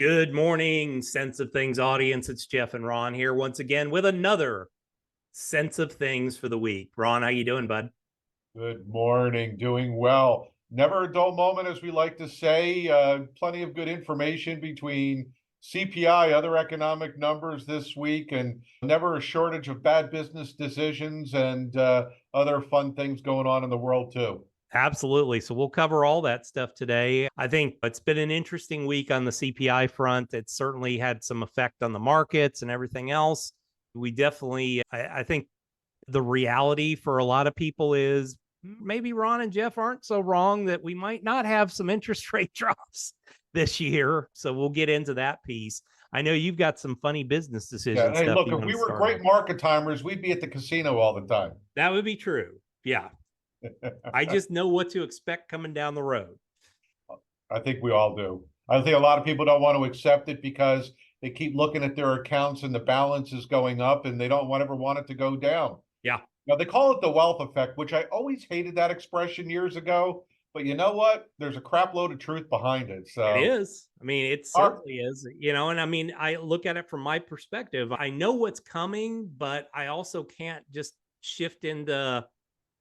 Good morning, Sense of Things audience. It's Jeff and Ron here once again with another Sense of Things for the week. Ron, how you doing, bud? Good morning. Doing well. Never a dull moment, as we like to say. Plenty of good information between CPI, other economic numbers this week, and never a shortage of bad business decisions and other fun things going on in the world, too. Absolutely. So we'll cover all that stuff today. I think it's been an interesting week on the CPI front. It's certainly had some effect on the markets and everything else. We definitely, I think the reality for a lot of people is maybe Ron and Jeff aren't so wrong that we might not have some interest rate drops this year. So we'll get into that piece. I know you've got some funny business Yeah. decision Hey, stuff look, you if want we to were start great off. market timers, we'd be at the casino all the time. That would be true. Yeah. I just know what to expect coming down the road. I think we all do. I think a lot of people don't want to accept it because they keep looking at their accounts and the balance is going up and they don't ever want it to go down. Yeah, Now, they call it the wealth effect, which I always hated that expression years ago. But you know what? There's a crap load of truth behind it. it So, is. I mean, it our, certainly is, and I mean, I look at it from my perspective. I know what's coming, but I also can't just shift into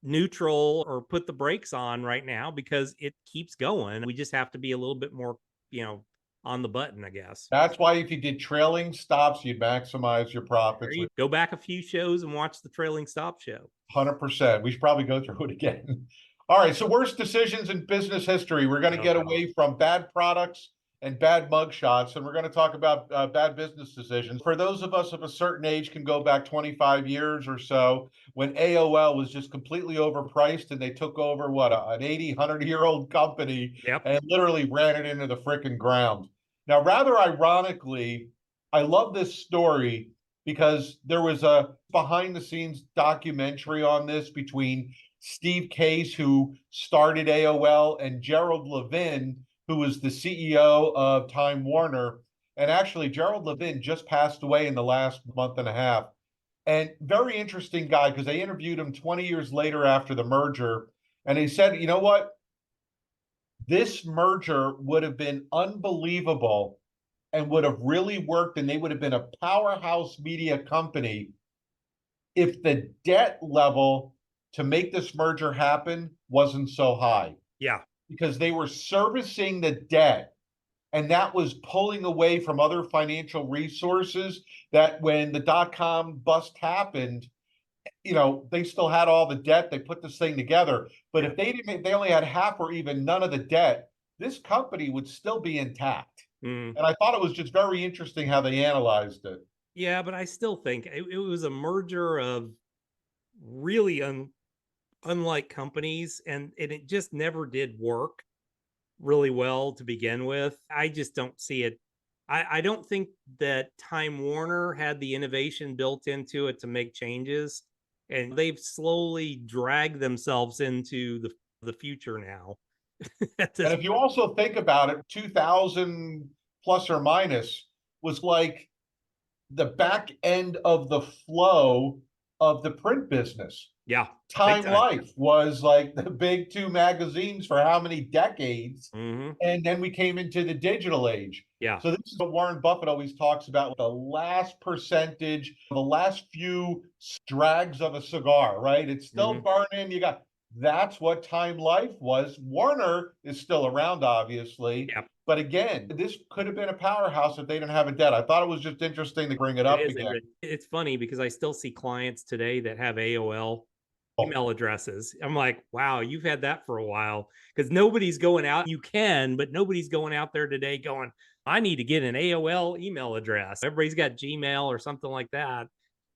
neutral or put the brakes on right now because it keeps going. We just have to be a little bit more, you know, on the button, I guess. that's why if you did trailing stops, you'd maximize your There profits you with go back a few shows and watch the trailing stop show. 100%. We should probably go through it again. All right. So, worst decisions in business history. We're going to Oh get God. away from bad products and bad mugshots, and we're going to talk about bad business decisions. For those of us of a certain age, can go back 25 years or so when AOL was just completely overpriced and they took over an 80, 100-year-old company Yep. and literally ran it into the frickin' ground. Now, rather ironically, I love this story because there was a behind the scenes documentary on this between Steve Case, who started AOL, and Gerald Levin, who was the CEO of Time Warner. And actually, Gerald Levin just passed away in the last month and a half. And very interesting guy because they interviewed him 20 years later after the merger. And he said, you know what? This merger would have been unbelievable and would have really worked, and they would have been a powerhouse media company if the debt level to make this merger happen wasn't so high, Yeah. because they were servicing the debt and that was pulling away from other financial resources that when the dot-com bust happened, they still had all the debt. They put this thing together. But Yeah. if they only had half or even none of the debt, this company would still be intact. Mm. And I thought it was just very interesting how they analyzed it. Yeah, but I still think it was a merger of really unlike companies, and it just never did work really well to begin with. I just don't see it. I don't think that Time Warner had the innovation built into it to make changes, and they've slowly dragged themselves into the future now at And this if you point. also think about it, 2000 plus or minus was like the back end of the flow of the print business. Yeah, big Time time. Life was like the big two magazines for how many decades? Hmm. And then we came into the digital age. Yeah. So this is what Warren Buffett always talks about, the last percentage, the last few drags of a cigar, right? It's still Hmm. burning. That's what Time Life was. Warner is still around, obviously. Yeah. But again, this could have been a powerhouse if they didn't have a debt. I thought it was just interesting to bring it It up is. again. It's funny because I still see clients today that have AOL Oh, email addresses. I'm like, wow, you've had that for a while because nobody's going out. You can, but nobody's going out there today going, I need to get an AOL email address. Everybody's got Gmail or something like that.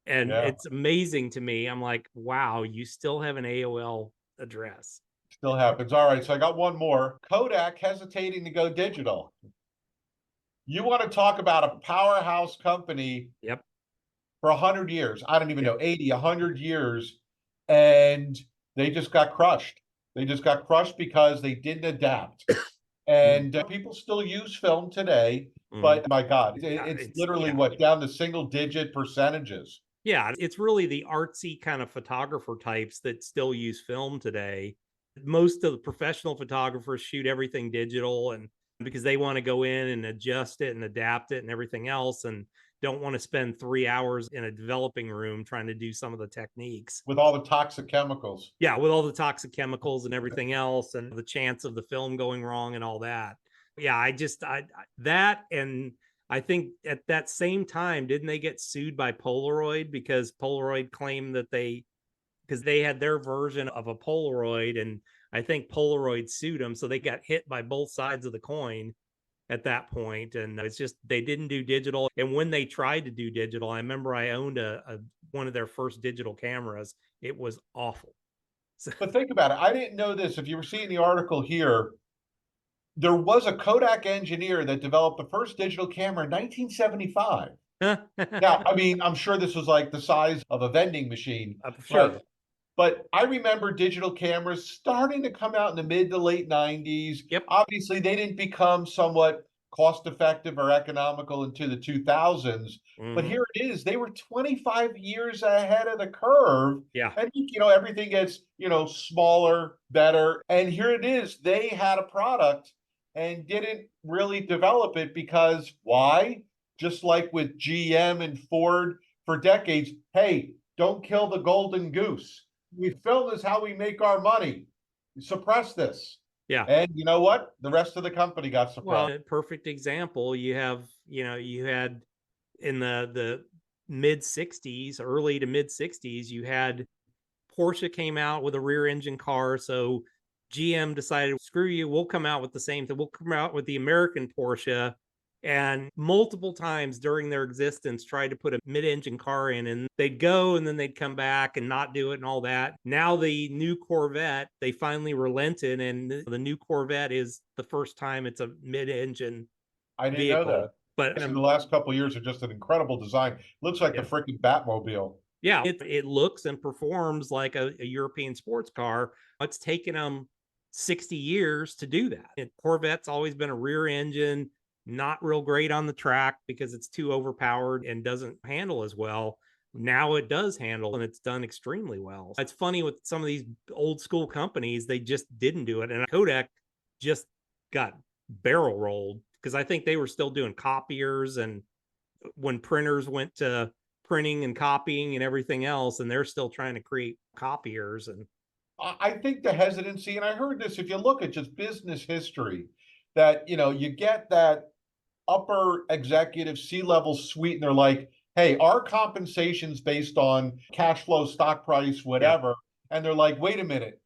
And yeah, it's amazing to me. I'm like, wow, you still have an AOL address. still happens. All right, so I got one more. Kodak hesitating to go digital. You want to talk about a powerhouse company Yep. for 100 years. I don't even Yep. know, 80, 100 years. And they just got crushed. They just got crushed because they didn't adapt. And people still use film today, Mm-hmm. but my God, Yeah, it's it's literally yeah. what, down to single digit percentages. Yeah, it's really the artsy kind of photographer types that still use film today. Most of the professional photographers shoot everything digital, and because they want to go in and adjust it and adapt it and everything else, and don't want to spend 3 hours in a developing room trying to do some of the techniques. With all the toxic chemicals. Yeah, with all the toxic chemicals and everything else, and the chance of the film going wrong and all that. Yeah, that, and I think at that same time, didn't they get sued by Polaroid because Polaroid claimed that because they had their version of a Polaroid, and I think Polaroid sued them, so they got hit by both sides of the coin at that point. And it's just they didn't do digital. And when they tried to do digital, I remember I owned a one of their first digital cameras. It was awful. So, But think about it. I didn't know this. If you were seeing the article here, there was a Kodak engineer that developed the first digital camera in 1975. Now, I mean, I'm sure this was like the size of a vending machine, sure. but I remember digital cameras starting to come out in the mid to late 90s. Yep. Obviously, they didn't become somewhat cost effective or economical into the 2000s. But Mm-hmm. here it is. They were 25 years ahead of the curve. Yeah. And, everything gets, smaller, better. And here it is. They had a product and didn't really develop it because why? Just like with GM and Ford for decades, hey, don't kill the golden goose. We film this how we make our money. Suppress this. Yeah. And you know what? The rest of the company got Well, suppressed. a perfect example. You had in the mid 60s, early to mid 60s, you had Porsche came out with a rear engine car. So GM decided, screw you, we'll come out with the same thing. We'll come out with the American Porsche. And multiple times during their existence, tried to put a mid engine car in, and they'd go and then they'd come back and not do it and all that. Now, the new Corvette, they finally relented, and the new Corvette is the first time it's a mid engine I didn't know that. vehicle. But In the last couple of years are just an incredible design. Looks like the yeah, freaking Batmobile. yeah, it looks and performs like a European sports car. It's taken them 60 years to do that. And Corvette's always been a rear engine, not real great on the track because it's too overpowered and doesn't handle as well. Now it does handle, and it's done extremely well. It's funny with some of these old school companies, they just didn't do it. And Kodak just got barrel rolled because I think they were still doing copiers, and when printers went to printing and copying and everything else, and they're still trying to create copiers. And I think the hesitancy, and I heard this, if you look at just business history, that, you get that upper executive C-level suite, and they're like, hey, our compensation's based on cash flow, stock price, yeah, whatever. And they're like, wait a minute,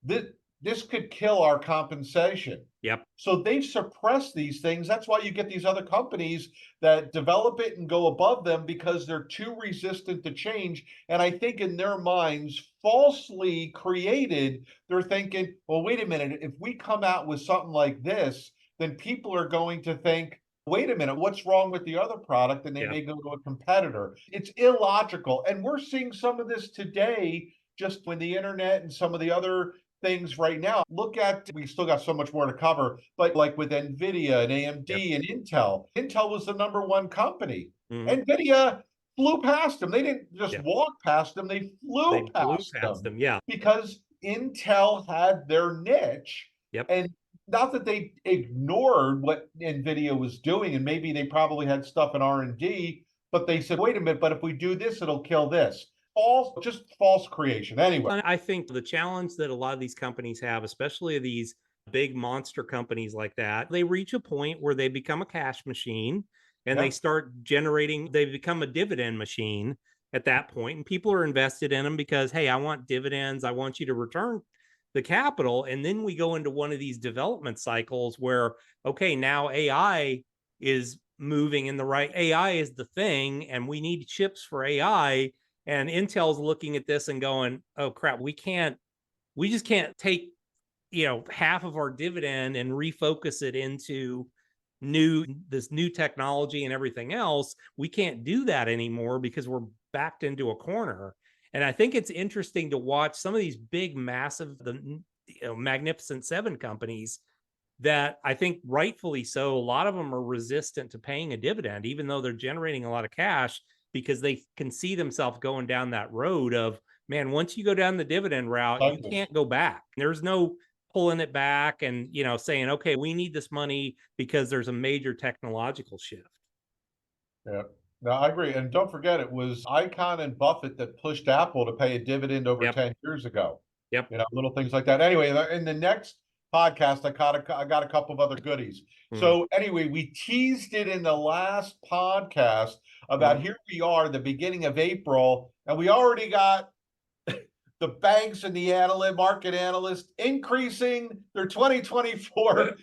this, this could kill our compensation. yep, So they've suppressed these things. That's why you get these other companies that develop it and go above them because they're too resistant to change. And I think in their minds, falsely created, they're thinking, well, wait a minute, if we come out with something like this, then people are going to think, wait a minute, what's wrong with the other product? And they yeah, may go to a competitor. It's illogical. And we're seeing some of this today just with the internet and some of the other things right now. Look at, we still got so much more to cover, but like with Nvidia and yep, AMD and Intel was the number one company. mm-hmm, Nvidia flew past them. They didn't just yep. walk past them, they flew They blew past past them them. Yeah, because Intel had their niche. yep, And not that they ignored what Nvidia was doing, and maybe they probably had stuff in R&D, but they said, wait a minute, but if we do this, it'll kill this. Just false creation. Anyway. I think the challenge that a lot of these companies have, especially these big monster companies like that, they reach a point where they become a cash machine, and they Yeah. start generating, they become a dividend machine at that point. And people are invested in them because, hey, I want dividends. I want you to return the capital. And then we go into one of these development cycles where, okay, now AI is moving in the right, AI is the thing, and we need chips for AI. And Intel's looking at this and going, oh crap, we just can't take, half of our dividend and refocus it into this new technology and everything else. We can't do that anymore because we're backed into a corner. And I think it's interesting to watch some of these big, massive, magnificent seven companies that I think rightfully so, a lot of them are resistant to paying a dividend, even though they're generating a lot of cash, because they can see themselves going down that road of, man, once you go down the dividend route, you Cycle. can't go back. There's no pulling it back and, saying, okay, we need this money because there's a major technological shift. Yeah. No, I agree. And don't forget, it was Icahn and Buffett that pushed Apple to pay a dividend over Yep. 10 years ago. Yep. Little things like that. Anyway, in the next podcast, I got a couple of other goodies. Mm, So anyway, we teased it in the last podcast about mm, here we are, the beginning of April, and we already got the banks and the market analysts increasing their 2024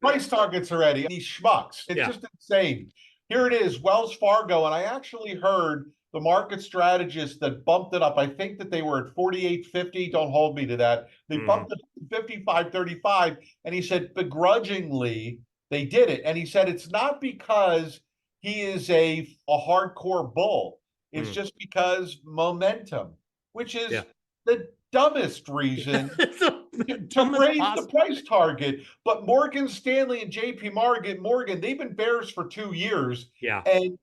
price targets already. These schmucks. It's yeah. just insane. Here it is, Wells Fargo, and I actually heard the market strategist that bumped it up. I think that they were at 48.50. Don't hold me to that. They Mm, bumped it to 55.35, and he said begrudgingly they did it. And he said it's not because he is a hardcore bull. It's mm, just because momentum, which yeah. is the dumbest reason It's the to dumbest raise the possible. price target. But Morgan Stanley and JP Morgan, they've been bears for 2 years. Yeah. And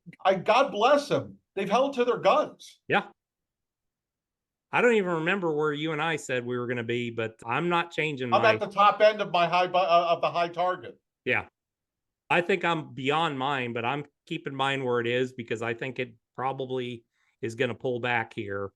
God bless them. They've held to their guns. Yeah. I don't even remember where you and I said we were going to be, but I'm not changing I'm at my. the top end of my of the high target. Yeah. I think I'm beyond mine, but I'm keeping mine where it is because I think it probably is going to pull back here,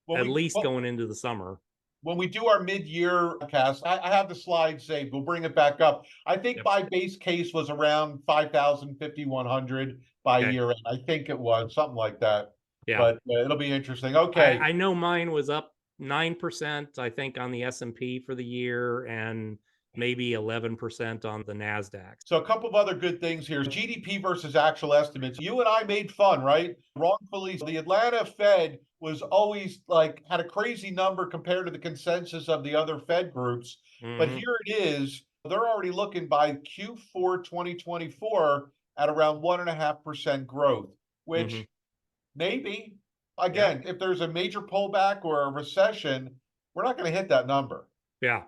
When at we least going into the summer. when we do our mid-year cast, I have the slide saved. We'll bring it back up. I think Yep. my base case was around 5,000, 5,100 by Okay. year end. I think it was something like that. Yeah. But it'll be interesting. Okay. I know mine was up 9%, I think, on the S&P for the year and maybe 11% on the NASDAQ. So a couple of other good things here. GDP versus actual estimates. You and I made fun, right? Wrongfully. The Atlanta Fed was always like had a crazy number compared to the consensus of the other Fed groups. But Mm-hmm. here it is. They're already looking by Q4 2024 at around 1.5% growth, Mm-hmm. which maybe, Yeah. again, if there's a major pullback or a recession, we're not going to hit that number. Yeah.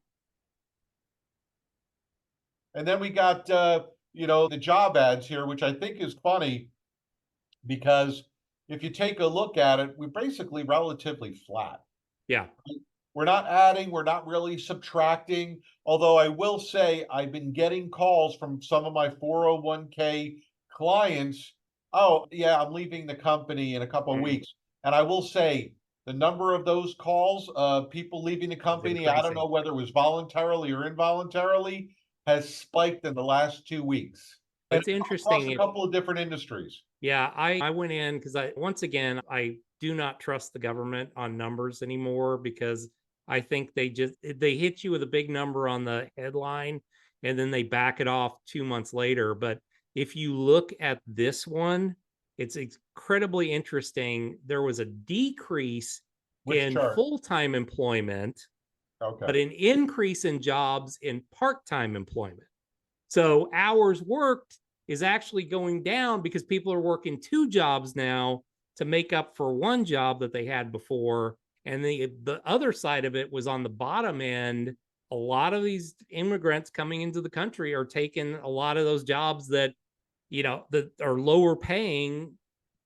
And then we got, the job ads here, which I think is funny because if you take a look at it, we're basically relatively flat. Yeah. We're not adding, we're not really subtracting. Although I will say I've been getting calls from some of my 401k clients. Oh, yeah, I'm leaving the company in a couple of Mm. weeks. And I will say the number of those calls, people leaving the It's company, I don't increasing. know whether it was voluntarily or involuntarily, has spiked in the last 2 weeks. And It's across a interesting. couple of different industries. Yeah, I went in because once again, I do not trust the government on numbers anymore because I think they hit you with a big number on the headline and then they back it off 2 months later. But if you look at this one, it's incredibly interesting. There was a decrease Which in chart? full-time employment, Okay. but an increase in jobs in part-time employment. So hours worked is actually going down because people are working two jobs now to make up for one job that they had before. And the other side of it was on the bottom end. A lot of these immigrants coming into the country are taking a lot of those jobs that that are lower paying,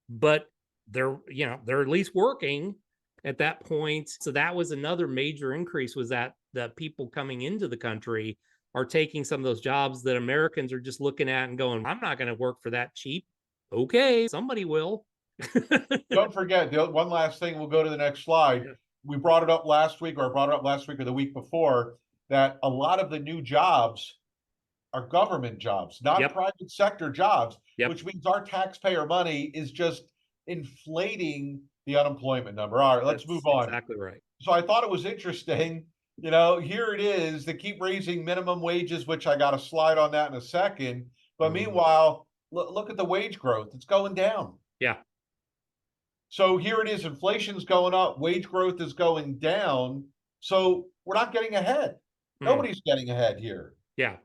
but they're at least working at that point. So that was another major increase, was that the people coming into the country are taking some of those jobs that Americans are just looking at and going, I'm not going to work for that cheap. Okay, somebody will. Don't forget, one last thing, we'll go to the next slide. Yeah. We brought it up last week, or I brought it up last week or the week before, that a lot of the new jobs are government jobs, not Yep. private sector jobs, Yep. which means our taxpayer money is just inflating the unemployment number. All right, let's That's move on. exactly right. So I thought it was interesting. Here it is. They keep raising minimum wages, which I got a slide on that in a second. But meanwhile, look at the wage growth. It's going down. Yeah. So here it is. Inflation's going up. Wage growth is going down. So we're not getting ahead. Nobody's getting ahead here. Yeah.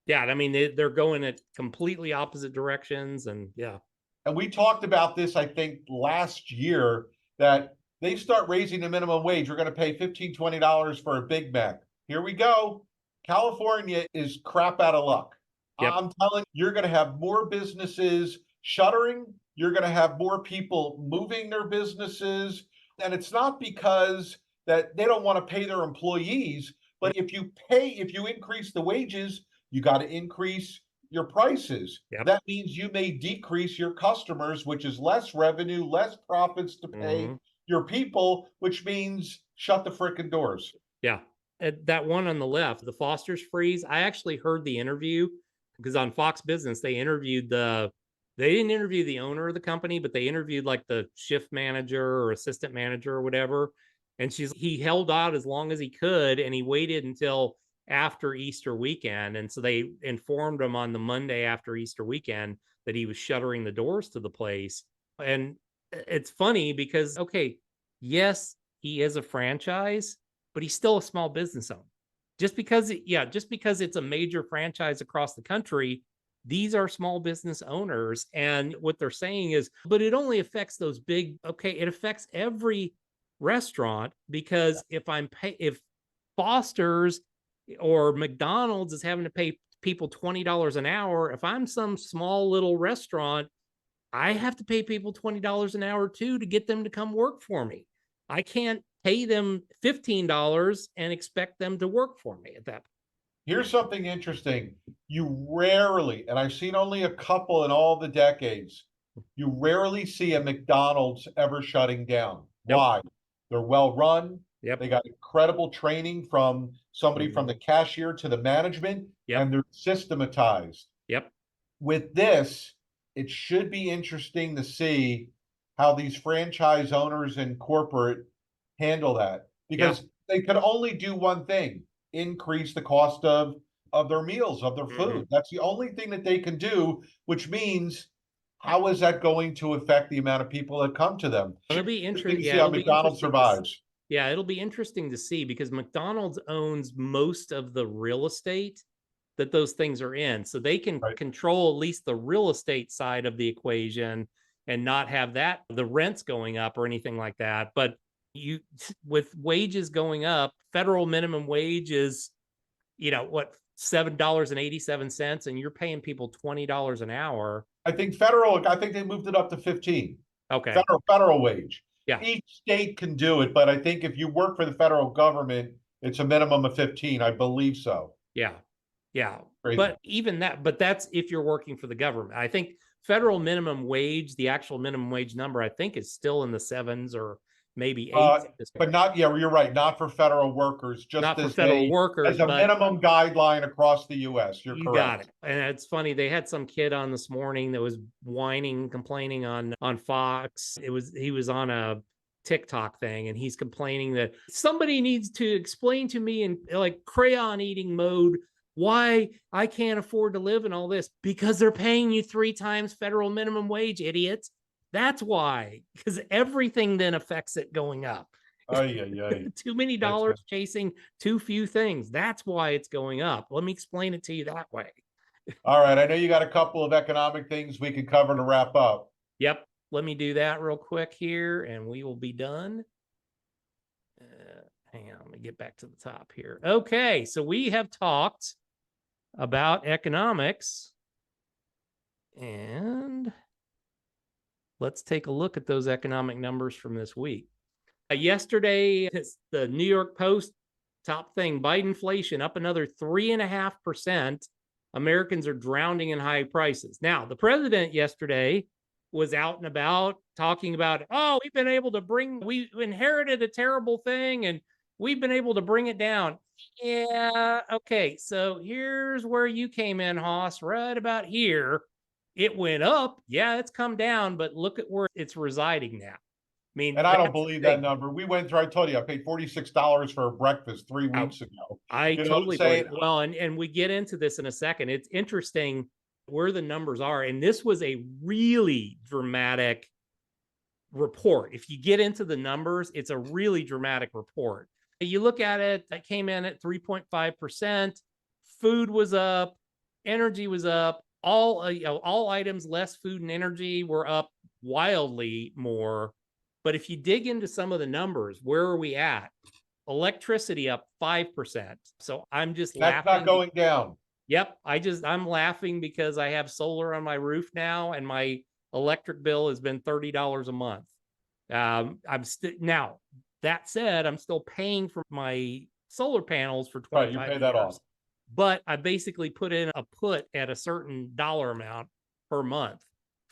Yeah. I mean, they're going at completely opposite directions. And yeah. And we talked about this, I think, last year, that they start raising the minimum wage. We're going to pay $15, $20 for a Big Mac. Here we go. California is crap out of luck. Yep. I'm telling you, you're going to have more businesses shuttering. You're going to have more people moving their businesses. And it's not because that they don't want to pay their employees, But if you increase the wages, you got to increase your prices. Yep. That means you may decrease your customers, which is less revenue, less profits to pay Mhm. your people, which means shut the frickin' doors. Yeah. That one on the left, the Foster's freeze, I actually heard the interview because on Fox Business, they didn't interview the owner of the company, but they interviewed like the shift manager or assistant manager or whatever. And he held out as long as he could and he waited until after Easter weekend. And so they informed him on the Monday after Easter weekend that he was shuttering the doors to the place. And it's funny because, okay, yes, he is a franchise, but he's still a small business owner. Just because it's a major franchise across the country, these are small business owners. And what they're saying is, but it only affects those big, okay, it affects every restaurant because if Foster's or McDonald's is having to pay people $20 an hour, if I'm some small little restaurant, I have to pay people $20 an hour too to get them to come work for me. I can't pay them $15 and expect them to work for me at that point. Here's something interesting. You rarely, and I've seen only a couple in all the decades, you rarely see a McDonald's ever shutting down. Nope. Why? They're well run. Yep. They got incredible training from somebody from the Mhm. cashier to the management, Yep. and they're systematized. Yep. With this, it should be interesting to see how these franchise owners and corporate handle that Yeah. because they could only do one thing, increase the cost of their meals, of their Mhm. food. That's the only thing that they can do, which means how is that going to affect the amount of people that come to them? It'll be Interesting interesting. to see Yeah, how it'll be McDonald's interesting to survives. yeah, it'll be interesting to see because McDonald's owns most of the real estate that those things are in. So they can Right. control at least the real estate side of the equation and not have the rents going up or anything like that. But you with wages going up, federal minimum wage is, what, $7.87, and you're paying people $20 an hour. I think they moved it up to 15. Okay. Federal wage. Yeah. Each state can do it, but I think if you work for the federal government, it's a minimum of 15. I believe so. Yeah. Yeah. Crazy. But that's if you're working for the government. I think federal minimum wage, the actual minimum wage number, I think is still in the sevens or maybe eights at this But point. not, yeah, you're right, not for federal workers, just Not for federal workers, as a but minimum guideline across the US. You're you got correct. it. And it's funny, they had some kid on this morning that was whining, complaining on Fox. He was on a TikTok thing and he's complaining that somebody needs to explain to me in like crayon eating mode why I can't afford to live in all this because they're paying you 3 times federal minimum wage, idiots. That's why, because everything then affects it going up. Ay, ay, ay. Too many That's dollars chasing too few things. That's why it's going up. Let me explain it to you that way. all right. I know you got a couple of economic things we can cover to wrap up. Yep. Let me do that real quick here and we will be done. Hang on. Let me get back to the top here. Okay. So we have talked about economics and let's take a look at those economic numbers from this week. Yesterday, the New York Post top thing, Biden inflation up another 3.5%. Americans are drowning in high prices. Now, the president yesterday was out and about talking about, oh, we inherited a terrible thing and we've been able to bring it down. Yeah, okay. So here's where you came in, Haas, right about here. It went up. Yeah, it's come down, but look at where it's residing now. I mean, And I don't that's believe the that thing. number. We went through, I told you, I paid $46 for a breakfast 3 weeks ago. I You know what I'm totally believe saying? it. Well, and we get into this in a second. It's interesting where the numbers are. And this was a really dramatic report. If you get into the numbers, it's a really dramatic report. You look at it, that came in at 3.5%. Food was up, energy was up. All items less food and energy were up wildly more. But if you dig into some of the numbers, where are we at? Electricity up 5%. So I'm just That's not laughing. going down. Yep. I'm laughing because I have solar on my roof now and my electric bill has been $30 a month. Now that said, I'm still paying for my solar panels for Right, you 25 pay that years. off. But I basically put in a put at a certain dollar amount per month.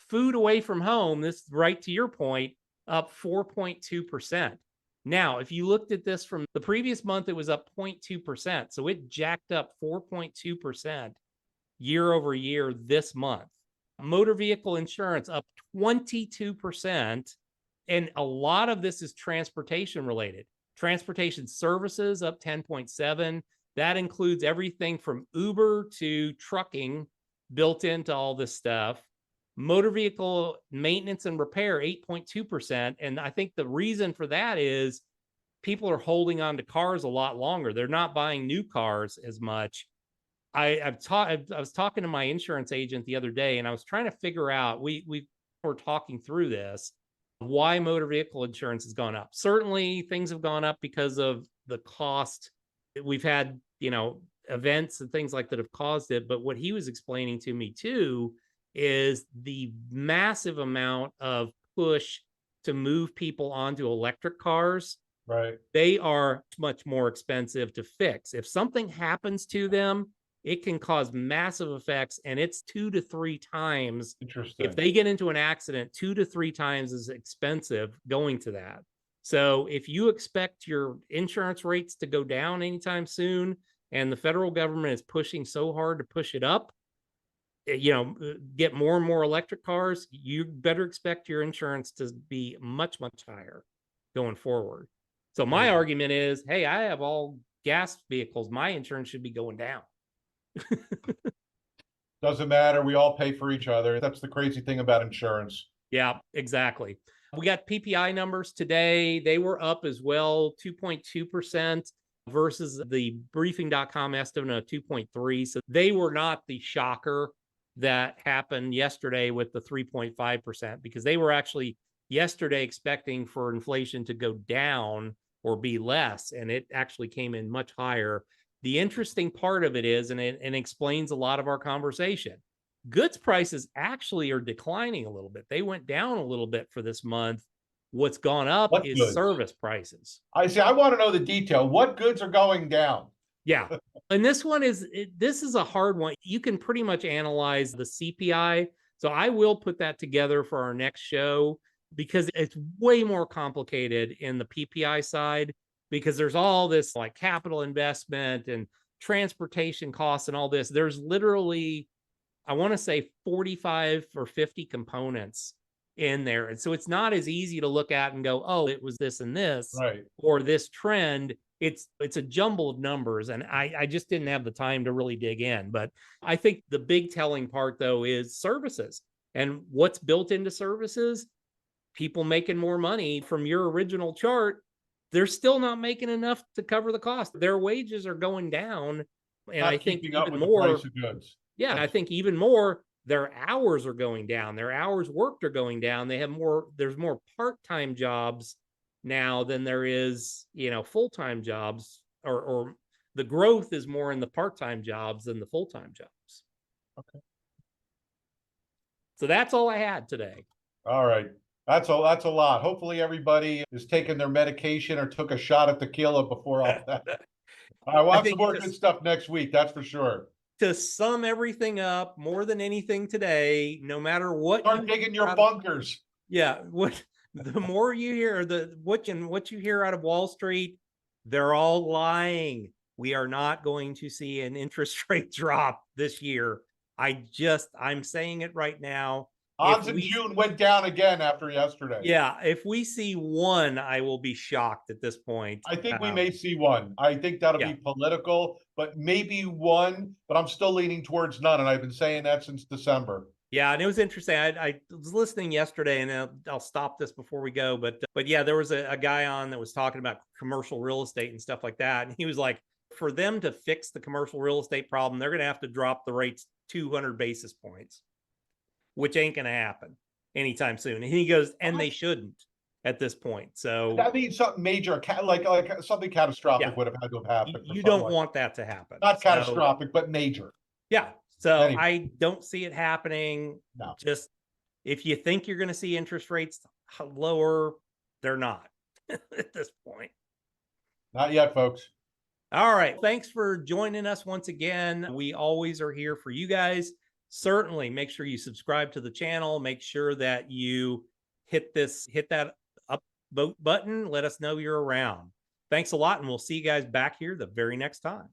Food away from home, this right to your point, up 4.2%. Now, if you looked at this from the previous month, it was up 0.2%. So it jacked up 4.2% year over year this month. Motor vehicle insurance up 22%. And a lot of this is transportation related. Transportation services up 10.7. That includes everything from Uber to trucking built into all this stuff. Motor vehicle maintenance and repair 8.2%. And I think the reason for that is people are holding on to cars a lot longer. They're not buying new cars as much. I was talking to my insurance agent the other day, and I was trying to figure out. We were talking through this, why motor vehicle insurance has gone up. Certainly, things have gone up because of the cost. We've had events and things like that have caused it. But what he was explaining to me too is the massive amount of push to move people onto electric cars. Right. They are much more expensive to fix. If something happens to them, it can cause massive effects, and it's 2 to 3 times. If Interesting. they get into an accident, 2 to 3 times as expensive going to that. So if you expect your insurance rates to go down anytime soon, and the federal government is pushing so hard to push it up, get more and more electric cars, you better expect your insurance to be much, much higher going forward. So my argument is, hey, I have all gas vehicles. My insurance should be going down. Doesn't matter. We all pay for each other. That's the crazy thing about insurance. Yeah, exactly. We got PPI numbers today. They were up as well, 2.2% versus the briefing.com estimate of 2.3. So they were not the shocker that happened yesterday with the 3.5%, because they were actually yesterday expecting for inflation to go down or be less, and it actually came in much higher. The interesting part of it is, and it explains a lot of our conversation, goods prices actually are declining a little bit. They went down a little bit for this month. What's gone up What is goods? service prices. I see. I want to know the detail. What goods are going down? Yeah. And this one this is a hard one. You can pretty much analyze the CPI. So I will put that together for our next show, because it's way more complicated in the PPI side, because there's all this like capital investment and transportation costs and all this. There's literally, I want to say 45 or 50 components in there. And so it's not as easy to look at and go, oh, it was this and this, Right. or this trend. It's a jumble of numbers. And I just didn't have the time to really dig in. But I think the big telling part, though, is services. And what's built into services, people making more money. From your original chart, they're still not making enough to cover the cost. Their wages are going down. And Not I think keeping up even with more, the price of goods. yeah, and I think even more, their hours are going down. Their hours worked are going down. They have more, there's more part-time jobs now than there is, full-time jobs, or the growth is more in the part-time jobs than the full-time jobs. Okay. So that's all I had today. All right. That's a lot. Hopefully everybody is taking their medication or took a shot at tequila before all that. All right, we'll have some more good stuff next week. That's for sure. To sum everything up, more than anything today, no matter what, start digging your bunkers. Yeah, the more you hear, what you hear out of Wall Street, they're all lying. We are not going to see an interest rate drop this year. I'm saying it right now. Odds in June went down again after yesterday. Yeah, if we see one, I will be shocked at this point. I think we may see one. I think that'll be political, but maybe one, but I'm still leaning towards none, and I've been saying that since December. Yeah, and it was interesting. I was listening yesterday, and I'll stop this before we go. But yeah, there was a guy on that was talking about commercial real estate and stuff like that. And he was like, for them to fix the commercial real estate problem, they're going to have to drop the rates 200 basis points, which ain't going to happen anytime soon. And he goes, and they shouldn't at this point. So that means something major, like something catastrophic would have had to have happened. You don't want that to happen. Not catastrophic, but major. Yeah. So anyway. I don't see it happening. No. Just if you think you're going to see interest rates lower, they're not at this point. Not yet, folks. All right. Thanks for joining us once again. We always are here for you guys. Certainly make sure you subscribe to the channel. Make sure that you hit that upvote button. Let us know you're around. Thanks a lot, and we'll see you guys back here the very next time.